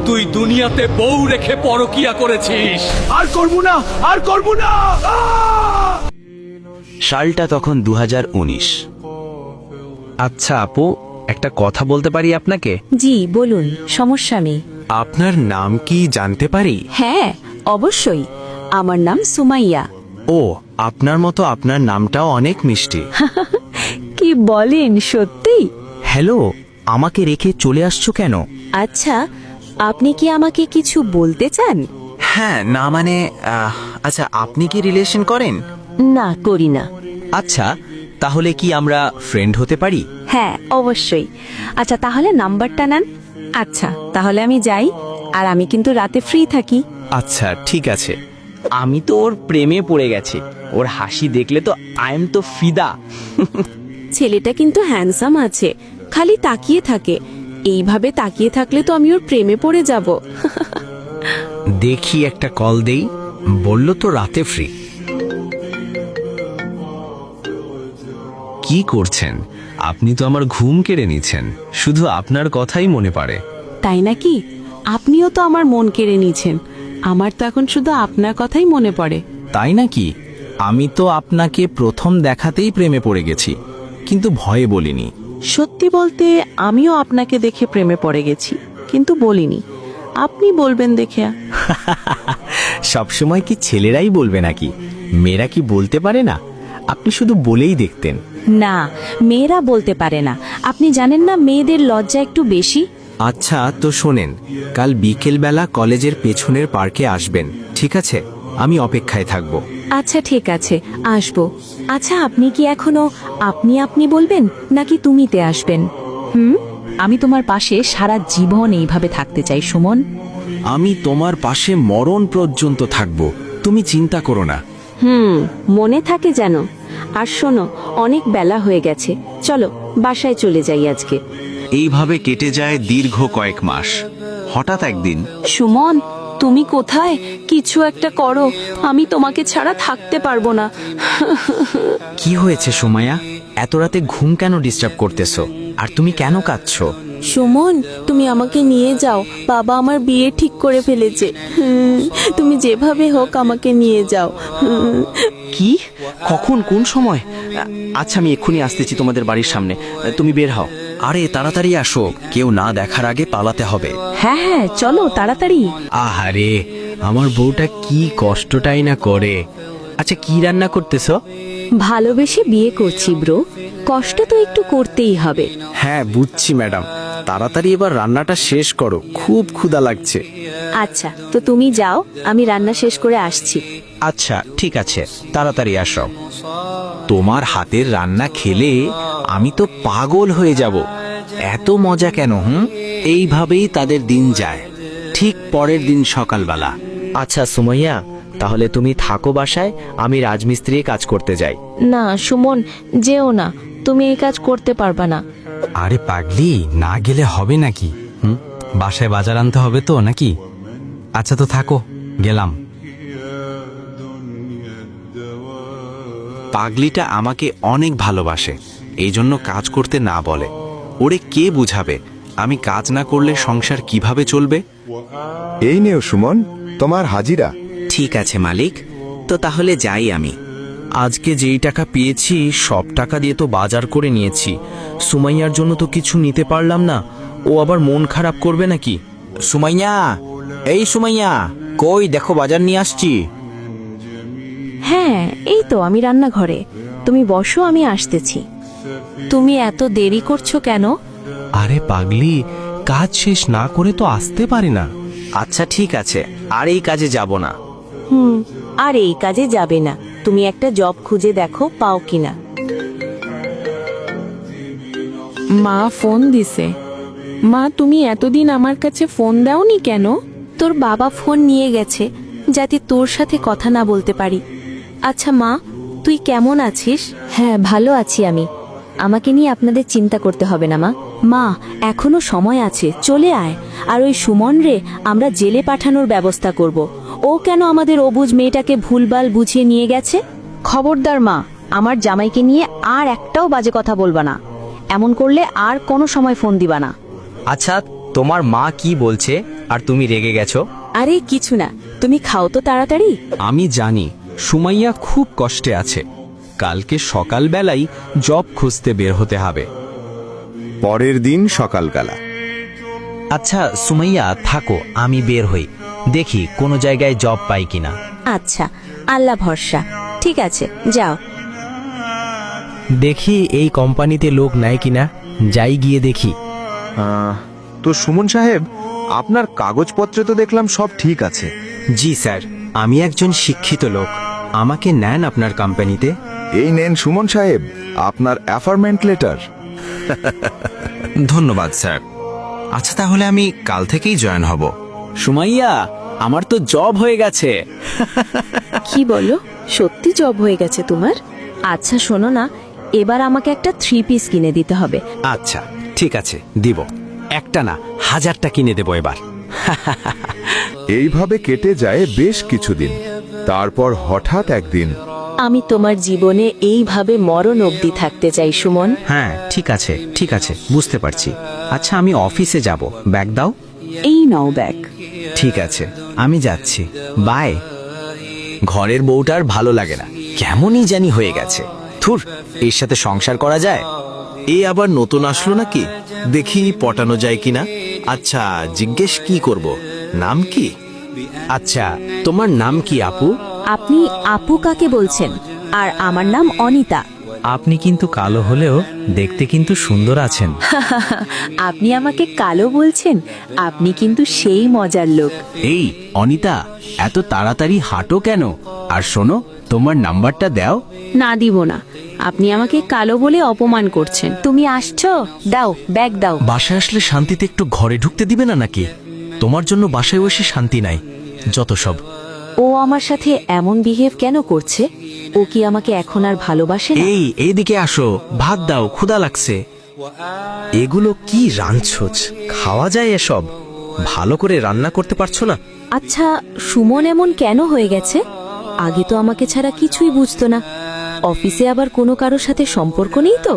তুই দুনিয়াতে বউ রেখে পরকিয়া করেছিস। আর করবো না, আর করবো না। সালটা তখন 2019। আচ্ছা আপু, একটা কথা বলতে পারি আপনাকে? জি বলুন, সমস্যা নেই। আপনার নাম কি জানতে পারি? হ্যাঁ অবশ্যই, আমার নাম সুমাইয়া। ও, আপনার মতো আপনার নামটাও অনেক মিষ্টি। কি বলেন, সত্যি? হ্যালো, আমাকে রেখে চলে আসছো কেন? আচ্ছা, আপনি কি আমাকে কিছু বলতে চান? হ্যাঁ, না মানে আচ্ছা, আপনি কি রিলেশন করেন? না, করি না। আচ্ছা, তাহলে কি আমরা ফ্রেন্ড হতে পারি? হ্যাঁ অবশ্যই। আচ্ছা তাহলে নাম্বারটা নেন। আচ্ছা তাহলে আমি যাই, আর আমি কিন্তু রাতে ফ্রি থাকি। আচ্ছা ঠিক আছে। আমি তো ওর প্রেমে পড়ে গেছি। ওর হাসি দেখলে তো আই এম তো ফিদা। ছেলেটা কিন্তু হ্যান্ডসাম আছে, খালি তাকিয়ে থাকে। এইভাবে তাকিয়ে থাকলে তো আমি ওর প্রেমে পড়ে যাব। দেখি একটা কল দেই। বলল তো রাতে ফ্রি। কি করছেন? আপনি তো আমার ঘুম কেড়ে নিচ্ছেন। শুধু আপনার কথাই মনে পড়ে। তাই নাকি? আপনিও তো আমার মন কেড়ে নিয়েছেন। আমার তো এখন শুধু আপনার কথাই মনে পড়ে। তাই নাকি? আমি তো আপনাকে প্রথম দেখাতেই প্রেমে পড়ে গেছি, কিন্তু ভয়ে বলিনি। সত্যি বলতে আমিও আপনাকে দেখে প্রেমে পড়ে গেছি, কিন্তু বলিনি। আপনি বলবেন দেখে। সবসময় কি ছেলেরাই বলবে নাকি? মেয়েরা কি বলতে পারে না? আপনি শুধু বলেই দেখতেন। না, মেয়েরা বলতে পারে না। আপনি জানেন না, মেয়েদের লজ্জা একটু বেশি। আচ্ছা তো শোনেন, কাল বিকেলবেলা কলেজের পেছনের পার্কে আসবেন, ঠিক আছে? আমি অপেক্ষায় থাকব। আচ্ছা ঠিক আছে, আসবো। আচ্ছা আপনি কি এখনো আপনি আপনি বলবেন, নাকি তুমিতে আসবেন? আমি তোমার পাশে সারা জীবন এইভাবে থাকতে চাই সুমন। আমি তোমার পাশে মরণ পর্যন্ত থাকব, তুমি চিন্তা করো না। মনে থাকে যেন। আর শোনো, অনেক বেলা হয়ে গেছে, চলো বাসায় চলে যাই আজকে। এইভাবে কেটে যায় দীর্ঘ কয়েক মাস। হঠাৎ একদিন সুমন, তুমি কোথায়? কিছু একটা করো, আমি তোমাকে ছাড়া থাকতে পারবো না। কি হয়েছে সুমাইয়া? এত রাতে ঘুম কেন ডিস্টার্ব করতেছো? আর তুমি কেন কাঁদছো? সুমন, তুমি আমাকে নিয়ে যাও, বাবা আমার বিয়ে ঠিক করে ফেলেছে। তুমি যেভাবে হোক আমাকে নিয়ে যাও। কি? কখন? কোন সময়? আচ্ছা, আমি এক্ষুনি আসতেছি তোমাদের বাড়ির সামনে, তুমি বের হও। আরে তাড়াতাড়ি আসো, কেউ না দেখার আগে পালাতে হবে। হ্যাঁ হ্যাঁ চলো তাড়াতাড়ি। আহারে, আমার বউটা কি কষ্টটাই না করে। আচ্ছা, কি রান্না করতেছো? ভালোবেসে বিয়ে করছি ব্রো, কষ্ট তো একটু করতেই হবে। হ্যাঁ বুঝছি ম্যাডাম, তাড়াতাড়ি এবার রান্নাটা শেষ করো, খুব ক্ষুধা লাগছে। আচ্ছা তো তুমি যাও, আমি রান্না শেষ করে আসছি। আচ্ছা ঠিক আছে, তাড়াতাড়ি আসো। তোমার হাতের রান্না খেলে আমি তো পাগল হয়ে যাব। এত মজা কেন? এইভাবেই তাদের দিন যায়। ঠিক পরের দিন সকালবেলা। আচ্ছা সুমাইয়া, তাহলে তুমি থাকো বাসায়, আমি রাজমিস্ত্রি কাজ করতে যাই। না সুমন, যেও না, তুমি এই কাজ করতে পারবা না। আরে পাগলি, না গেলে হবে নাকি? বাসায় বাজার আনতে হবে তো নাকি? আচ্ছা তো থাকো, গেলাম। পাগলিটা আমাকে অনেক ভালোবাসে, এই জন্য কাজ করতে না বলে। ওরে কে বুঝাবে আমি কাজ না করলে সংসার কিভাবে চলবে? এই নেও সুমন, তোমার হাজিরা। ঠিক আছে মালিক, তো তাহলে যাই আমি। আজকে যেই টাকা পেয়েছি সব টাকা দিয়ে তো বাজার করে নিয়েছি। সুমাইয়ার জন্য তো কিছু নিতে পারলাম না, ও আবার মন খারাপ করবে নাকি? সুমাইয়া, এই সুমাইয়া, কই দেখো বাজার নিয়ে আসছি। হ্যাঁ এই তো আমি রান্নাঘরে, তুমি বসো, আমি আসতেছি। তুমি এত দেরি করছো কেন? আরে পাগলি, কাজ শেষ না করে তো আসতে পারে না। আচ্ছা ঠিক আছে, আর এই কাজে যাব না। আর এই কাজে যাবে না, তুমি একটা জব খুঁজে দেখো, পাও কিনা। মা ফোন দিছে। মা, তুমি এতদিন আমার কাছে ফোন দাওনি কেন? তোর বাবা ফোন নিয়ে গেছে, যাতে তোর সাথে কথা না বলতে পারি। আচ্ছা মা, তুই কেমন আছিস? হ্যাঁ ভালো আছি আমি, আমাকে নিয়ে আপনাদের চিন্তা করতে হবে না মা। মা, এখনো সময় আছে, চলে আয়। আর ওই সুমন রে আমরা জেলে পাঠানোর ব্যবস্থা করব। ও কেন আমাদের অবুঝ মেয়েটাকে ভুলভাল বুঝিয়ে নিয়ে গেছে? খবরদার মা, আমার জামাইকে নিয়ে আর একটাও বাজে কথা বলবা না। এমন করলে আর কোনো সময় ফোন দিবা না। আচ্ছা তোমার মা কি বলছে আর তুমি রেগে গেছো? আরে কিছু না, তুমি খাও তো তাড়াতাড়ি। আমি জানি সুমাইয়া খুব কষ্টে আছে। কালকে সকালবেলাই জব খুঁজতে বের হতে হবে। পরের দিন সকালবেলা। আচ্ছা সুমাইয়া থাকো, আমি বের হই, দেখি কোনো জায়গায় জব পাই কিনা। আচ্ছা, আল্লাহ ভরসা। ঠিক আছে, যাও। দেখি এই কোম্পানিতে লোক নেয় কিনা, যাই গিয়ে দেখি। তো সুমন সাহেব, আপনার কাগজপত্রে তো দেখলাম সব ঠিক আছে। জি স্যার, আমি একজন শিক্ষিত লোক, আমাকে নেন আপনার কোম্পানিতে। এই নেন সুমন সাহেব আপনার অ্যাপয়েন্টমেন্ট লেটার। ধন্যবাদ স্যার। আচ্ছা তাহলে আমি কাল থেকেই জয়েন হব। সুমাইয়া, আমার তো জব হয়ে গেছে। কি বলো, সত্যি জব হয়ে গেছে তোমার? আচ্ছা শোনো না, এবার আমাকে একটা 3 পিস কিনে দিতে হবে। আচ্ছা ঠিক আছে, দিব। একটা না, 1000টা কিনে দেবো এবার। এইভাবে কেটে যায় বেশ কিছুদিন। তারপর হঠাৎ একদিন আমি তোমার জীবনে এইভাবে মরণ অবধি থাকতে চাই সুমন। হ্যাঁ ঠিক আছে, ঠিক আছে, বুঝতে পারছি। আচ্ছা আমি অফিসে যাব, ব্যাগ দাও। এই নাও ব্যাগ। ঠিক আছে, আমি যাচ্ছি, বাই। ঘরের বউটার ভালো লাগে না, কেমনই জানি হয়ে গেছে। থুর, এর সাথে সংসার করা যায়? এ আবার নতুন আসলো নাকি? দেখি পটানো যায় কিনা। আচ্ছা জিজ্ঞেস কি করব, নাম কি? আচ্ছা তোমার নাম কি আপু? আপনি আপু কাকে বলছেন? আর আমার নাম অনিতা। আপনি কিন্তু কালো হলেও দেখতে কিন্তু সুন্দর আছেন। আপনি আমাকে কালো বলছেন? আপনি কিন্তু সেই মজার লোক। এই অনিতা, এত তাড়াতাড়ি হাঁটো কেন? আর শোনো, তোমার নাম্বারটা দাও। না দিব না, আপনি আমাকে কালো বলে অপমান করছেন। তুমি আসছো, দাও ব্যাগ দাও। বাসায় আসলে শান্তিতে একটু ঘরে ঢুকতে দিবে না নাকি? তোমার জন্য বাসায় বসে শান্তি নাই, যত সব। ও আমার সাথে এমন বিহেভ কেন করছে? ও কি আমাকে এখন আর ভালোবাসে না? এই এইদিকে আসো, ভাত দাও, ক্ষুধা লাগছে। এগুলো কি রাঁধছোছ? খাওয়া যায় এসব? ভালো করে রান্না করতে পারছো না? আচ্ছা সুমন এমন কেন হয়ে গেছে? আগে তো আমাকে ছাড়া কিছুই বুঝতো না। অফিসে আবার কোনো কারোর সাথে সম্পর্ক নেই তো?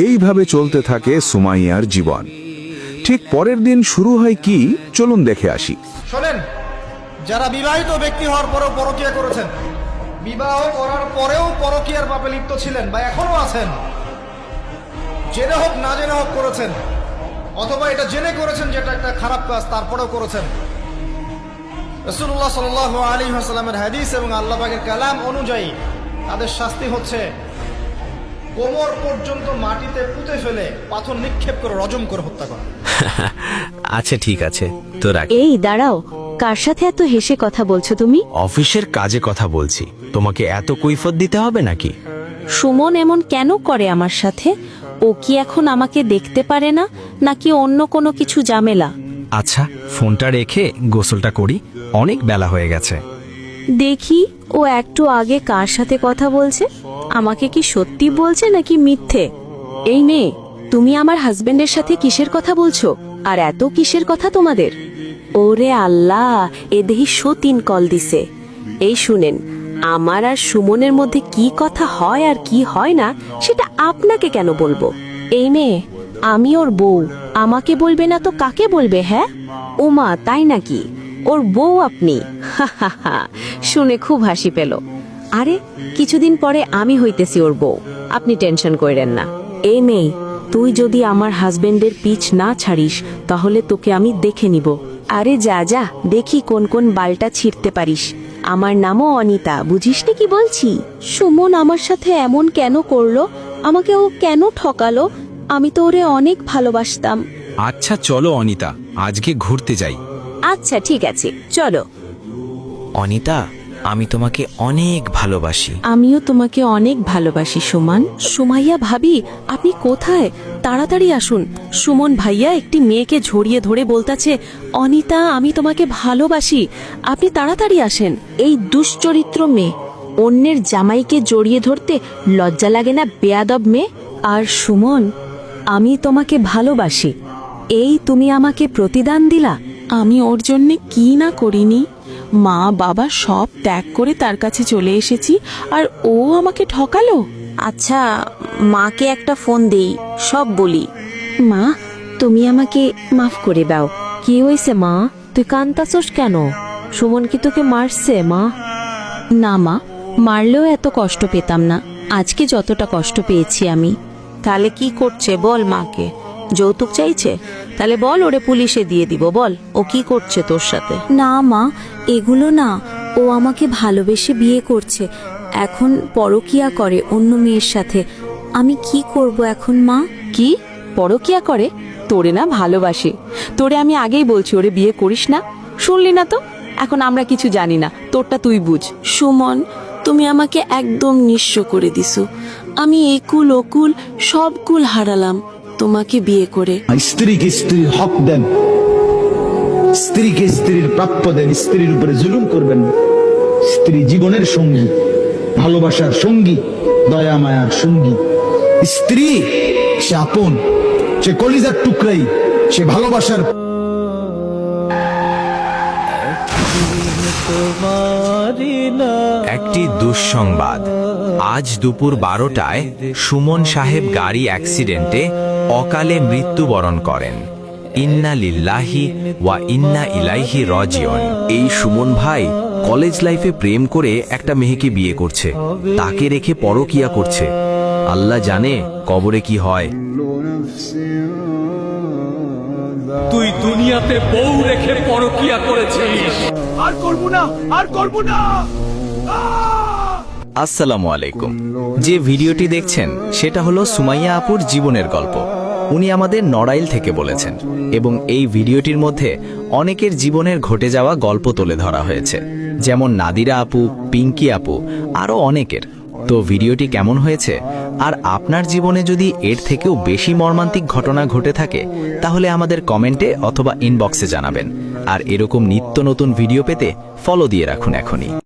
এইভাবে চলতে থাকে সুমাইয়ার জীবন। ঠিক পরের দিন শুরু হয় কি, চলুন দেখে আসি। শোনেন, যারা বিবাহিত ব্যক্তি হওয়ার পরেও পরকীয়া করেছেন, বিবাহ করার পরেও পরকীয়ার পাপে লিপ্ত ছিলেন বা এখনো আছেন, জেনে হোক না জেনে হোক করেছেন, অথবা এটা জেনে করেছেন যেটা একটা খারাপ কাজ তারপরেও করেছেন, রাসূলুল্লাহ সাল্লাল্লাহু আলাইহি ওয়াসাল্লামের হাদিস এবং আল্লাহ পাকের কালাম অনুযায়ী তাদের শাস্তি হচ্ছে কোমর পর্যন্ত মাটিতে পুঁতে ফেলে পাথর নিক্ষেপ করে রজম করে হত্যা করা। আচ্ছা ঠিক আছে, তো রাখ। এই দাঁড়াও, কার সাথে এত হেসে কথা বলছো তুমি? অফিসের কাজে কথা বলছি, তোমাকে এত কৈফত দিতে হবে নাকি? সুমন এমন কেন করে আমার সাথে? ও কি এখন আমাকে দেখতে পারে না, নাকি অন্য কোনো কিছু ঝামেলা? আচ্ছা ফোনটা রেখে গোসলটা করি, অনেক বেলা হয়ে গেছে। দেখি ও একটু আগে কার সাথে কথা বলছে। আমাকে কি সত্যি বলছে নাকি মিথ্যে? এই মেয়ে, তুমি আমার হাজবেন্ডের সাথে কিসের কথা বলছো? আর এত কিসের কথা তোমাদের? ওরে আল্লাহ, এ দেহি সতীন কল দিছে। এই শুনেন, আমার আর সুমনের মধ্যে কি কথা হয় আর কি হয় না সেটা আপনাকে কেন বলবো? এই মেয়ে, আমি ওর বউ, আমাকে বলবে না তো কাকে বলবে? হ্যাঁ ওমা, তাই নাকি? ওর বউ আপনি? শুনে খুব হাসি পেল। আরে কিছুদিন পরে আমি হইতেছি ওর বউ, আপনি টেনশন কইরেন না। এই মেয়ে, তুই যদি আমার হাজবেন্ডের পিছ না ছাড়িস তাহলে তোকে আমি দেখে নিব। আরে যা যা, দেখি কোন কোন বালটা ছিঁড়তে পারিস। আমার নামও অনিতা, বুঝিস নি কি বলছি? সুমন আমার সাথে এমন কেন করলো? আমাকে ও কেন ঠকালো? আমি তো ওরে অনেক ভালোবাসতাম। আচ্ছা চলো অনিতা, আজকে ঘুরতে যাই। আচ্ছা ঠিক আছে, চলো। অনিতা, আমি তোমাকে অনেক ভালোবাসি। আমিও তোমাকে অনেক ভালোবাসি সুমন। সুমাইয়া ভাবি, আপনি কোথায়? তাড়াতাড়ি আসুন। সুমন ভাইয়া একটি মেয়েকে ঝরিয়ে ধরে বলতাছে, অনিতা আমি তোমাকে ভালোবাসি, আপনি তাড়াতাড়ি আসেন। এই দুশ্চরিত্র মেয়ে, অন্যের জামাইকে জড়িয়ে ধরতে লজ্জা লাগে না বেয়াদব মেয়ে? আর সুমন, আমি তোমাকে ভালোবাসি, এই তুমি আমাকে প্রতিদান দিলা। আমি ওর জন্য কি না করিনি? মা বাবা সব ত্যাগ করে তার কাছে চলে এসেছি, আর ও আমাকে ঠকালো। আচ্ছা মাকে একটা ফোন দেই, সব বলি। মা, তুমি আমাকে মাফ করে দাও। কি হয়েছে মা, তুই কান্তাছস কেন? সুমন কি তোকে মারছে মা? না মা, মারলেও এত কষ্ট পেতাম না, আজকে যতটা কষ্ট পেয়েছি আমি। তাহলে কি করছে বল মাকে? যৌতুক চাইছে? তাহলে বল, ওরে পুলিশে দিয়ে দিব, বল ও কি করছে তোর সাথে। না মা, এগুলো না, ও আমাকে ভালোবেসে বিয়ে করছে, এখন পরকিয়া করে অন্য মেয়ের সাথে। আমি কি করব এখন মা? কি পরকিয়া করে? তোরে না ভালোবাসে, তোরে আমি আগেই বলছি ওরে বিয়ে করিস না, শুনলি না তো? এখন আমরা কিছু জানি না, তোরটা তুই বুঝ। সুমন, তুমি আমাকে একদম নিঃস্ব করে দিছো। আমি এই কুল ওকুল সব কুল হারালাম তোমাকে বিয়ে করে। স্ত্রীকে স্ত্রীর হক দেন, স্ত্রীকে স্ত্রীর প্রাপ্য দেন, স্ত্রীর উপরে জুলুম করবেন না। স্ত্রী জীবনের সঙ্গী, ভালোবাসার সঙ্গী, দয়া মায়ার সঙ্গী। স্ত্রী সে আপন, সে কলিজার টুকরাই, সে ভালোবাসার। একটি দুঃসংবাদ। আজ দুপুর 12টায় সুমন সাহেব গাড়ি অ্যাক্সিডেন্টে অকালে মৃত্যুবরণ করেন। ইন্না লিল্লাহি ওয়া ইন্না ইলাইহি রাজিউন। এই সুমন ভাই কলেজ লাইফে প্রেম করে একটা মেয়েকে বিয়ে করছে, তাকে রেখে পরকিয়া করছে। আল্লাহ জানে কবরে কি হয়। তুই দুনিয়াতে বউ রেখে পরকিয়া করেছিস। আসসালামু আলাইকুম। যে ভিডিওটি দেখছেন সেটা হলো সুমাইয়া আপুর জীবনের গল্প। উনি আমাদের নড়াইল থেকে বলেছেন এবং এই ভিডিওটির মধ্যে অনেকের জীবনের ঘটে যাওয়া গল্প তুলে ধরা হয়েছে, যেমন নাদিরা আপু, পিঙ্কি আপু, আরও অনেকের। তো ভিডিওটি কেমন হয়েছে, আর আপনার জীবনে যদি এর থেকেও বেশি মর্মান্তিক ঘটনা ঘটে থাকে তাহলে আমাদের কমেন্টে অথবা ইনবক্সে জানাবেন। আর এরকম নিত্য নতুন ভিডিও পেতে ফলো দিয়ে রাখুন এখনই।